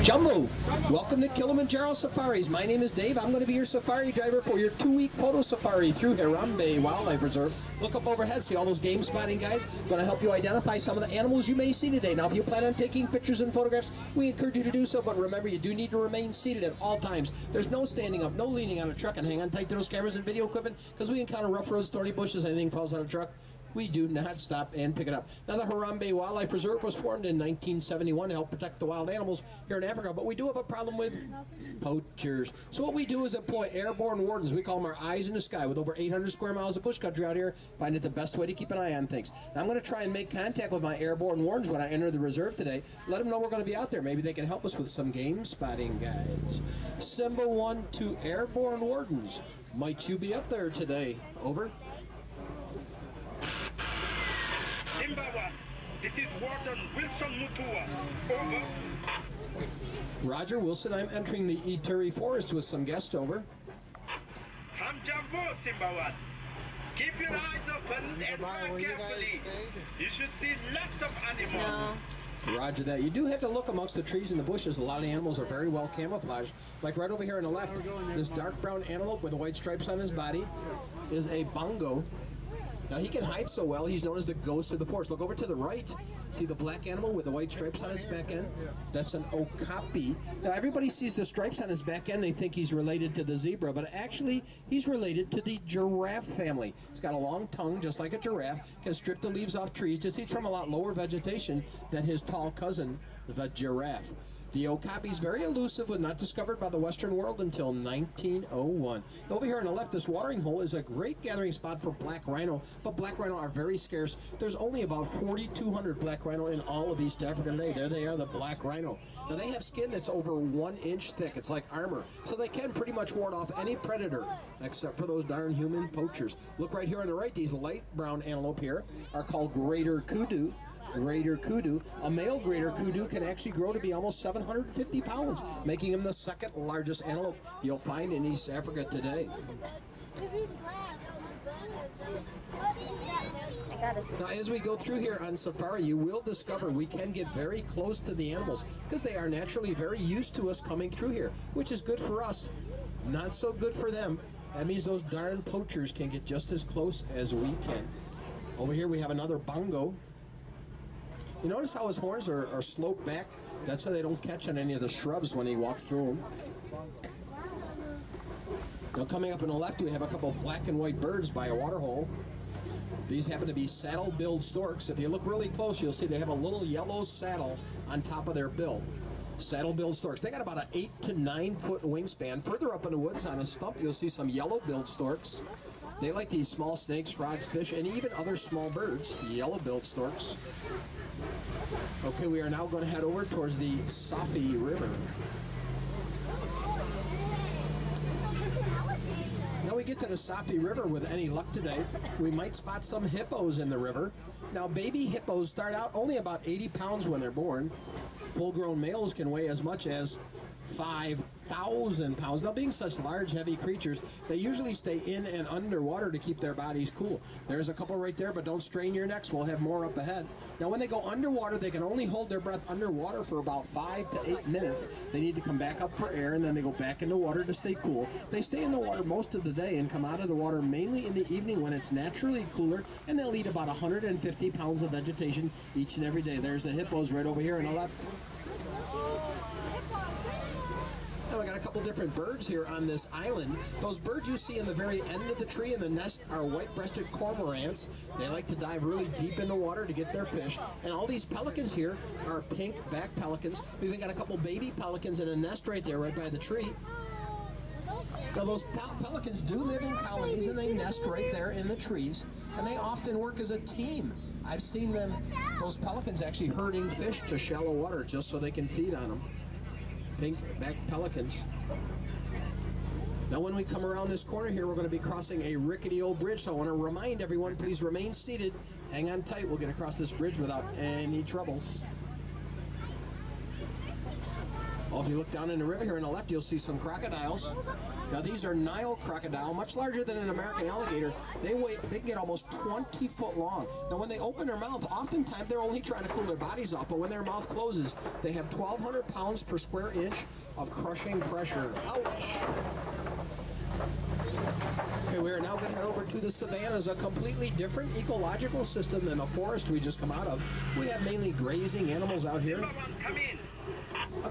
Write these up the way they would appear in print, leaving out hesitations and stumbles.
Jumbo, welcome to Kilimanjaro Safaris. My name is Dave. I'm going to be your safari driver for your 2-week photo safari through Harambe Wildlife Reserve. Look up overhead, see all those game spotting guides. Going to help you identify some of the animals you may see today. Now, if you plan on taking pictures and photographs, we encourage you to do so, but remember, you do need to remain seated at all times. There's no standing up, no leaning on a truck, and hang on tight to those cameras and video equipment, because we encounter rough roads, thorny bushes, anything falls on a truck. We do not stop and pick it up. Now, the Harambe Wildlife Reserve was formed in 1971 to help protect the wild animals here in Africa, but we do have a problem with poachers. So what we do is employ airborne wardens. We call them our eyes in the sky. With over 800 square miles of bush country out here, find it the best way to keep an eye on things. Now, I'm going to try and make contact with my airborne wardens when I enter the reserve today. Let them know we're going to be out there. Maybe they can help us with some game spotting guides. Symbol 1 to airborne wardens. Might you be up there today? Over. Simba 1, this is Warden Wilson Mutua. Over. Roger Wilson, I'm entering the Ituri Forest with some guests. Over. Hamjambo, Simba 1. Keep your eyes open and drive carefully. You should see lots of animals. No. Roger that. You do have to look amongst the trees and the bushes. A lot of the animals are very well camouflaged. Like right over here on the left, this dark brown antelope with the white stripes on his body is a bongo. Now, he can hide so well, he's known as the ghost of the forest. Look over to the right. See the black animal with the white stripes on its back end? That's an okapi. Now, everybody sees the stripes on his back end. They think he's related to the zebra, but actually, he's related to the giraffe family. He's got a long tongue, just like a giraffe, can strip the leaves off trees, just eats from a lot lower vegetation than his tall cousin, the giraffe. The okapi is very elusive, was not discovered by the Western world until 1901. Over here on the left, this watering hole is a great gathering spot for black rhino, but black rhino are very scarce. There's only about 4,200 black rhino in all of East Africa today. There they are, the black rhino. Now, they have skin that's over 1 inch thick. It's like armor, so they can pretty much ward off any predator, except for those darn human poachers. Look right here on the right, these light brown antelope here are called greater kudu. Greater kudu. A male greater kudu can actually grow to be almost 750 pounds, making him the second largest antelope you'll find in East Africa today. Now, as we go through here on safari, you will discover we can get very close to the animals because they are naturally very used to us coming through here, which is good for us, not so good for them. That means those darn poachers can get just as close as we can. Over here we have another bongo. You notice how his horns are sloped back? That's so they don't catch on any of the shrubs when he walks through them. Now, coming up on the left, we have a couple of black and white birds by a water hole. These happen to be saddle-billed storks. If you look really close, you'll see they have a little yellow saddle on top of their bill. Saddle-billed storks. They got about an 8 to 9 foot wingspan. Further up in the woods on a stump, you'll see some yellow-billed storks. They like these small snakes, frogs, fish, and even other small birds, yellow-billed storks. Okay, we are now going to head over towards the Safi River. Now we get to the Safi River with any luck today, we might spot some hippos in the river. Now, baby hippos start out only about 80 pounds when they're born. Full-grown males can weigh as much as 5,000 pounds. Now, being such large, heavy creatures, they usually stay in and underwater to keep their bodies cool. There's a couple right there, but don't strain your necks. We'll have more up ahead. Now, when they go underwater, they can only hold their breath underwater for about 5 to 8 minutes. They need to come back up for air, and then they go back in the water to stay cool. They stay in the water most of the day and come out of the water mainly in the evening when it's naturally cooler, and they'll eat about 150 pounds of vegetation each and every day. There's the hippos right over here on the left. Now, I got a couple different birds here on this island. Those birds you see in the very end of the tree in the nest are white-breasted cormorants. They like to dive really deep in the water to get their fish. And all these pelicans here are pink-backed pelicans. We've even got a couple baby pelicans in a nest right there, right by the tree. Now, those pelicans do live in colonies, and they nest right there in the trees. And they often work as a team. I've seen them, those pelicans, actually herding fish to shallow water just so they can feed on them. Pink-backed pelicans. Now, when we come around this corner here, we're going to be crossing a rickety old bridge. So I want to remind everyone, please remain seated. Hang on tight. We'll get across this bridge without any troubles. Oh, if you look down in the river here on the left, you'll see some crocodiles. Now, these are Nile crocodile, much larger than an American alligator. They can get almost 20 foot long. Now, when they open their mouth, oftentimes they're only trying to cool their bodies off, but when their mouth closes, they have 1,200 pounds per square inch of crushing pressure. Ouch! Okay, we are now going to head over to the savannas, a completely different ecological system than the forest we just come out of. We have mainly grazing animals out here. Come in.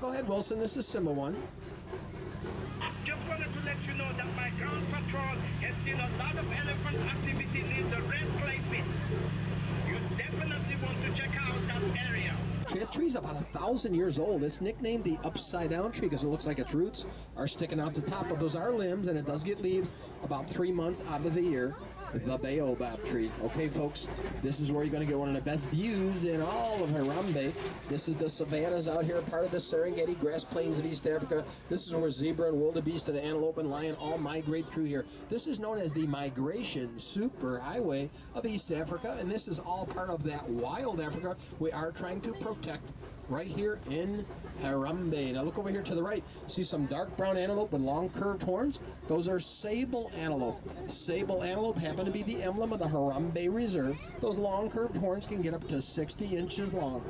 Go ahead, Wilson. This is Simba 1. Just wanted to let you know that my ground patrol has seen a lot of elephant activity near the red clay pits. You definitely want to check out that area. That tree's about 1,000 years old. It's nicknamed the upside-down tree because it looks like its roots are sticking out the top, but those are limbs, and it does get leaves about 3 months out of the year. The baobab tree. Okay, folks, this is where you're going to get one of the best views in all of Harambe. This is the savannas out here, part of the Serengeti grass plains of East Africa. This is where zebra and wildebeest and antelope and lion all migrate through here. This is known as the migration superhighway of East Africa, and this is all part of that wild Africa we are trying to protect right here in Harambe. Now look over here to the right. See some dark brown antelope with long curved horns? Those are sable antelope. Sable antelope happen to be the emblem of the Harambe Reserve. Those long curved horns can get up to 60 inches long.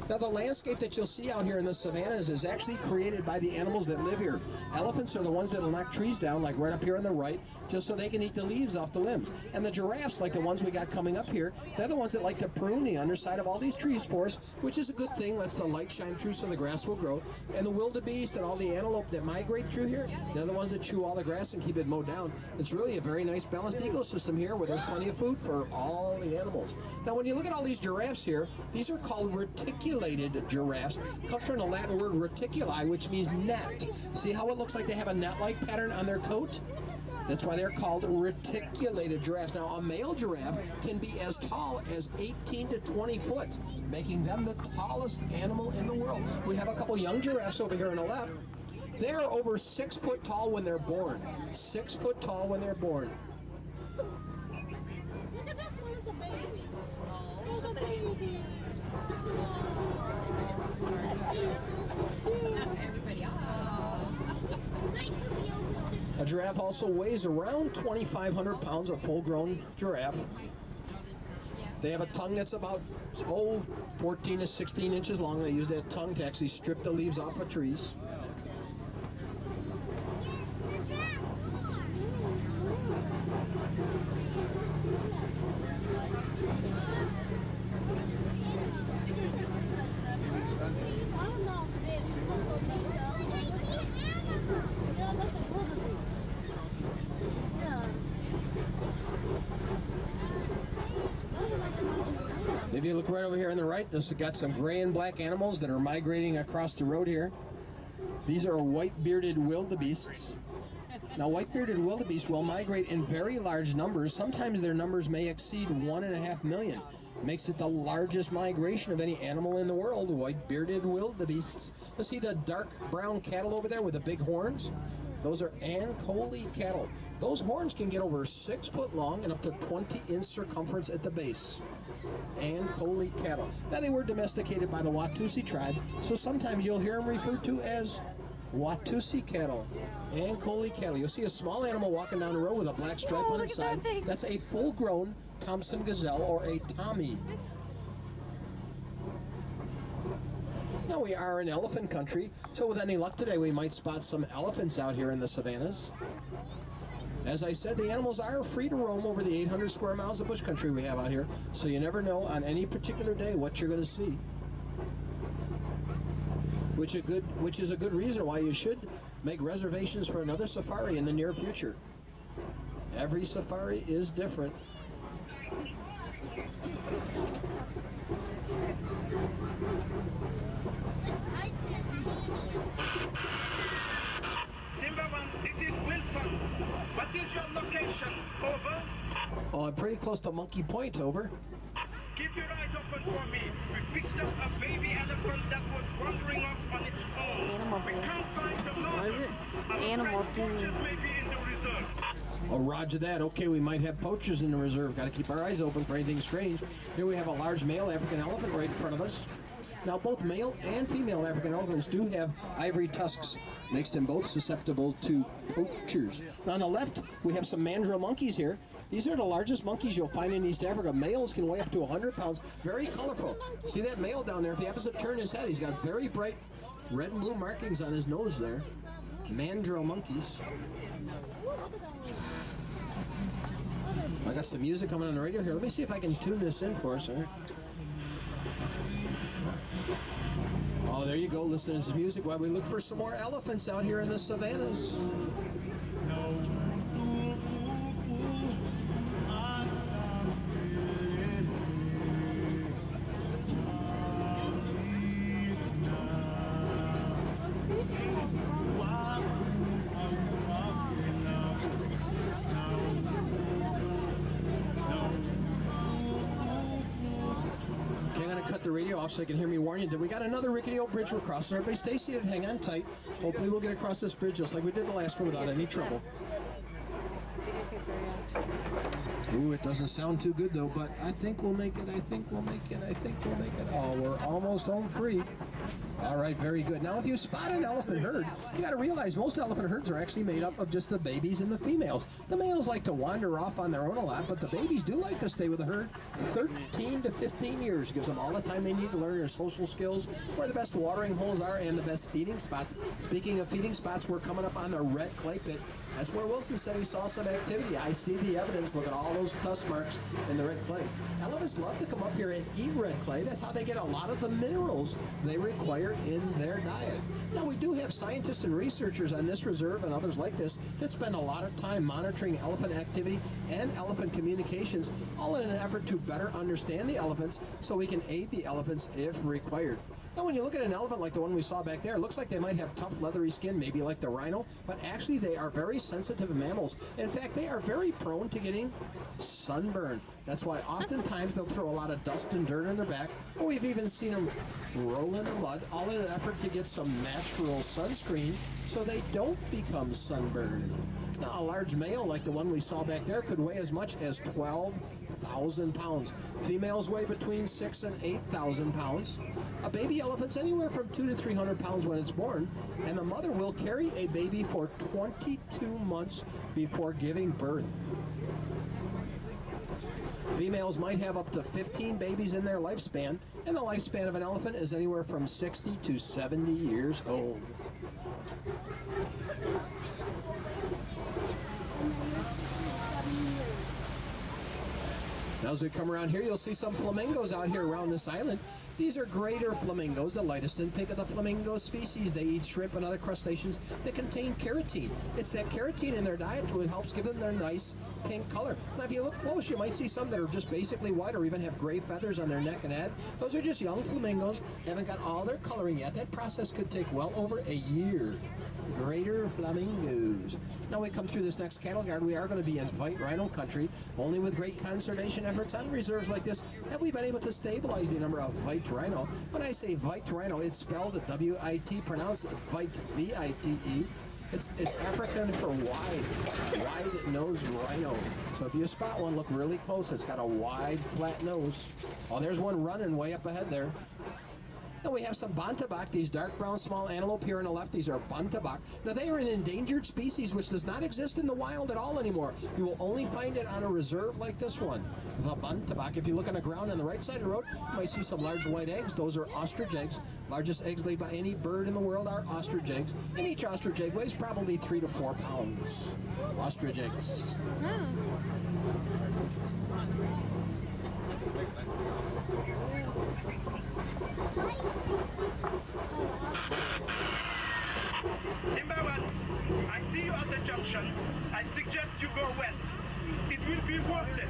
Now, the landscape that you'll see out here in the savannas is actually created by the animals that live here. Elephants are the ones that will knock trees down, like right up here on the right, just so they can eat the leaves off the limbs. And the giraffes, like the ones we got coming up here, they're the ones that like to prune the underside of all these trees for us, which is a good thing. Lets the light shine through so the grass will grow. And the wildebeest and all the antelope that migrate through here, they're the ones that chew all the grass and keep it mowed down. It's really a very nice balanced ecosystem here where there's plenty of food for all the animals. Now, when you look at all these giraffes here, these are called reticulated giraffes. Comes from the Latin word reticuli, which means net. See how it looks like they have a net-like pattern on their coat? That's why they're called reticulated giraffes. Now, a male giraffe can be as tall as 18 to 20 foot, making them the tallest animal in the world. We have a couple young giraffes over here on the left. They are over 6 foot tall when they're born. 6 foot tall when they're born. A giraffe also weighs around 2,500 pounds, a full-grown giraffe. They have a tongue that's about 14 to 16 inches long. They use that tongue to actually strip the leaves off of trees. If you look right over here on the right, this has got some gray and black animals that are migrating across the road here. These are white-bearded wildebeests. Now, white-bearded wildebeests will migrate in very large numbers. Sometimes their numbers may exceed 1.5 million. Makes it the largest migration of any animal in the world, white-bearded wildebeests. Let's see the dark brown cattle over there with the big horns. Those are Ankole cattle. Those horns can get over 6 foot long and up to 20-inch circumference at the base. Ankole cattle. Now, they were domesticated by the Watusi tribe, so sometimes you'll hear them referred to as Watusi cattle. Ankole cattle. You'll see a small animal walking down the road with a black stripe on its side. That's a full-grown Thompson gazelle or a Tommy. Now, we are in elephant country, so with any luck today, we might spot some elephants out here in the savannas. As I said, the animals are free to roam over the 800 square miles of bush country we have out here, so you never know on any particular day what you're going to see. Which is a good reason why you should make reservations for another safari in the near future. Every safari is different. This is Wilson. What is your location? Over. Oh, I'm pretty close to Monkey Point. Over. Keep your eyes open for me. We picked up a baby elephant that was wandering off on its own. Animal We can't find the mother. What is it? Our Animal friend dude. poachers may be in the reserve. Oh, roger that. Okay, we might have poachers in the reserve. Got to keep our eyes open for anything strange. Here we have a large male African elephant right in front of us. Now, both male and female African elephants do have ivory tusks, makes them both susceptible to poachers. Now, on the left, we have some mandrill monkeys here. These are the largest monkeys you'll find in East Africa. Males can weigh up to 100 pounds, very colorful. See that male down there? If he happens to turn his head, he's got very bright red and blue markings on his nose there. Mandrill monkeys. I got some music coming on the radio here. Let me see if I can tune this in for us. Sir. Oh, there you go. Listening to this music while we look for some more elephants out here in the savannas. The radio off so you can hear me warn you that we got another rickety old bridge we're crossing. Everybody stay seated, hang on tight. Hopefully we'll get across this bridge just like we did the last one without any trouble. Ooh, it doesn't sound too good though, but I think we'll make it, I think we'll make it, I think we'll make it. Oh, we're almost home free. All right, very good. Now, if you spot an elephant herd, you got to realize most elephant herds are actually made up of just the babies and the females. The males like to wander off on their own a lot, but the babies do like to stay with the herd 13 to 15 years. Gives them all the time they need to learn their social skills, where the best watering holes are, and the best feeding spots. Speaking of feeding spots, we're coming up on the red clay pit. That's where Wilson said he saw some activity. I see the evidence. Look at all those tusk marks in the red clay. Elephants love to come up here and eat red clay. That's how they get a lot of the minerals they require in their diet. Now, we do have scientists and researchers on this reserve and others like this that spend a lot of time monitoring elephant activity and elephant communications, all in an effort to better understand the elephants so we can aid the elephants if required. Now, when you look at an elephant like the one we saw back there, it looks like they might have tough, leathery skin, maybe like the rhino, but actually they are very sensitive mammals. In fact, they are very prone to getting sunburn. That's why oftentimes they'll throw a lot of dust and dirt on their back, or we've even seen them roll in the mud, all in an effort to get some natural sunscreen so they don't become sunburned. Now, a large male like the one we saw back there could weigh as much as 12,000 pounds. Females weigh between 6,000 and 8,000 pounds. A baby elephant's anywhere from 200 to 300 pounds when it's born, and the mother will carry a baby for 22 months before giving birth. Females might have up to 15 babies in their lifespan, and the lifespan of an elephant is anywhere from 60 to 70 years old. Now, as we come around here, you'll see some flamingos out here around this island. These are greater flamingos, the lightest and pink of the flamingo species. They eat shrimp and other crustaceans that contain keratin. It's that keratin in their diet that helps give them their nice pink color. Now, if you look close, you might see some that are just basically white or even have gray feathers on their neck and head. Those are just young flamingos. They haven't got all their coloring yet. That process could take well over a year. Greater flamingos. Now we come through this next cattle guard, we are going to be in white rhino country. Only with great conservation efforts on reserves like this have we been able to stabilize the number of white rhino. When I say white rhino, it's spelled W-I-T, pronounced white, V-I-T-E. It's African for wide-nosed rhino. So if you spot one, look really close. It's got a wide, flat nose. Oh, there's one running way up ahead there. Now we have some bantabak, these dark brown small antelope here on the left. These are bantabak. Now they are an endangered species which does not exist in the wild at all anymore. You will only find it on a reserve like this one, the bantabak. If you look on the ground on the right side of the road, you might see some large white eggs. Those are ostrich eggs. Largest eggs laid by any bird in the world are ostrich eggs. And each ostrich egg weighs probably 3 to 4 pounds. Ostrich eggs. Simbawan, I see you at the junction. I suggest you go west. It will be worth it.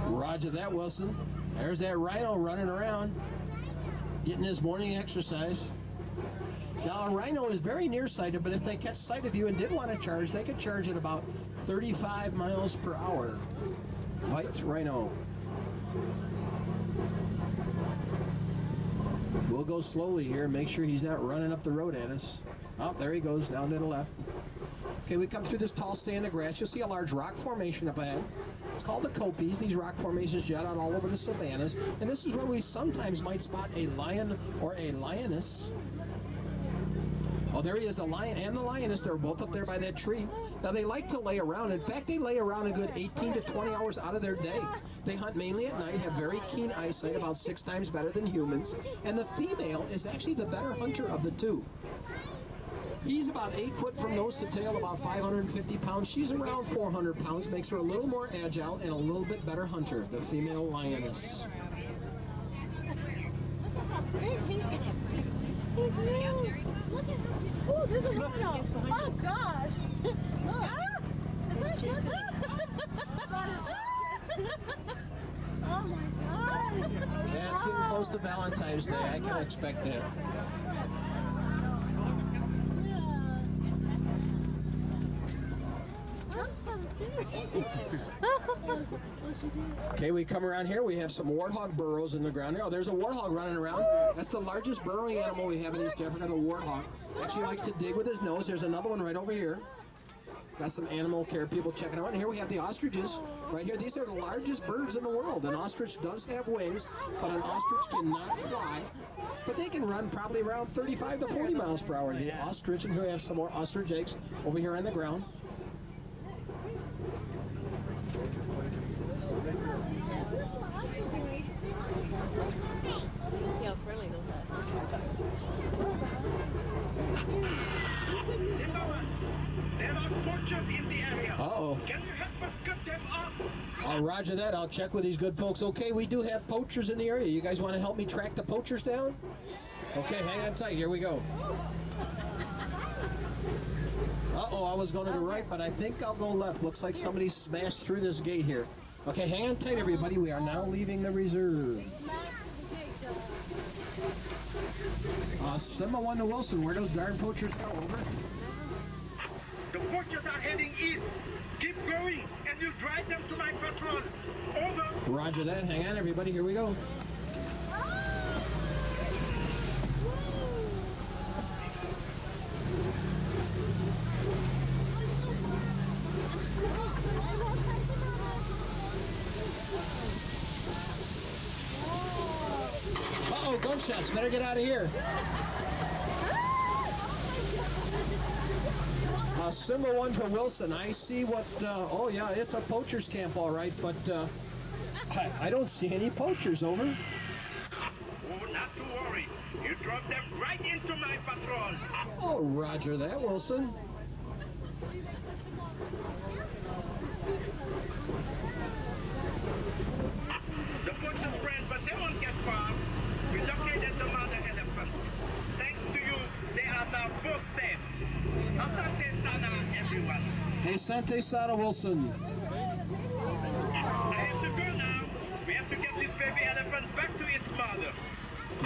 Roger that, Wilson. There's that rhino running around, getting his morning exercise. Now, a rhino is very nearsighted, but if they catch sight of you and did want to charge, they could charge at about 35 miles per hour. White rhino. We'll go slowly here, make sure he's not running up the road at us. Oh, there he goes, down to the left. Okay, we come through this tall stand of grass. You'll see a large rock formation up ahead. It's called the Copies. These rock formations jut out all over the savannas, and this is where we sometimes might spot a lion or a lioness. Oh, there he is, the lion and the lioness. They're both up there by that tree. Now, they like to lay around. In fact, they lay around a good 18 to 20 hours out of their day. They hunt mainly at night, have very keen eyesight, about 6 times better than humans. And the female is actually the better hunter of the two. He's about 8 foot from nose to tail, about 550 pounds. She's around 400 pounds, makes her a little more agile and a little bit better hunter, the female lioness. He's new. Look at him. Oh, there's a rhino. Oh, gosh. Look. Oh, my gosh. Yeah, it's getting close to Valentine's Day. I can expect that. Okay, we come around here. We have some warthog burrows in the ground here. Oh, there's a warthog running around. That's the largest burrowing animal we have in East Africa, the warthog. Actually likes to dig with his nose. There's another one right over here. Got some animal care people checking out. And here we have the ostriches right here. These are the largest birds in the world. An ostrich does have wings, but an ostrich cannot fly. But they can run probably around 35 to 40 miles per hour. The ostrich, and here we have some more ostrich eggs over here on the ground. See how friendly those are. There are poachers in the area. Uh-oh. Can you help us cut them off? Roger that. I'll check with these good folks. Okay, we do have poachers in the area. You guys want to help me track the poachers down? Okay, hang on tight. Here we go. Uh-oh, I was going to the right, but I think I'll go left. Looks like somebody smashed through this gate here. Okay, hang on tight, everybody. We are now leaving the reserve. Sima 1 to Wilson. Where those darn poachers go? Over. The poachers are heading east. Keep going, and you drive them to my patrol. Over. Roger that. Hang on, everybody. Here we go. Uh-oh, gunshots. Better get out of here. Sima 1 to Wilson. I see what, oh yeah, it's a poacher's camp, all right, but I don't see any poachers, over. Oh, not to worry. You drove them right into my patrol. Oh, roger that, Wilson. The poachers ran, but they won't get far. We located the mother elephant. Thanks to you, they are now both safe. Asante Sana, everyone. Asante Sana, Wilson. I have to go now. We have to get this baby elephant back to its mother.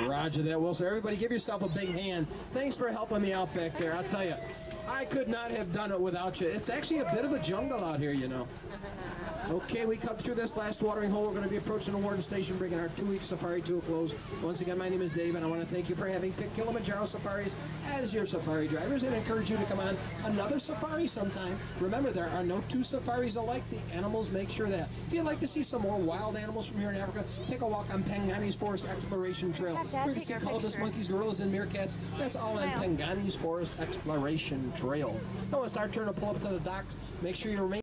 Roger that, Wilson. Everybody give yourself a big hand. Thanks for helping me out back there. I'll tell you, I could not have done it without you. It's actually a bit of a jungle out here, you know. Okay, we come through this last watering hole. We're going to be approaching the Warden Station, bringing our 2-week safari to a close. Once again, my name is Dave, and I want to thank you for having picked Kilimanjaro Safaris as your safari drivers, and encourage you to come on another safari sometime. Remember, there are no 2 safaris alike. The animals make sure that. If you'd like to see some more wild animals from here in Africa, take a walk on Pengani's Forest Exploration Trail. We're going to see colobus, monkeys, gorillas, and meerkats. That's all on Pengani's Forest Exploration Trail. Now it's our turn to pull up to the docks. Make sure you remain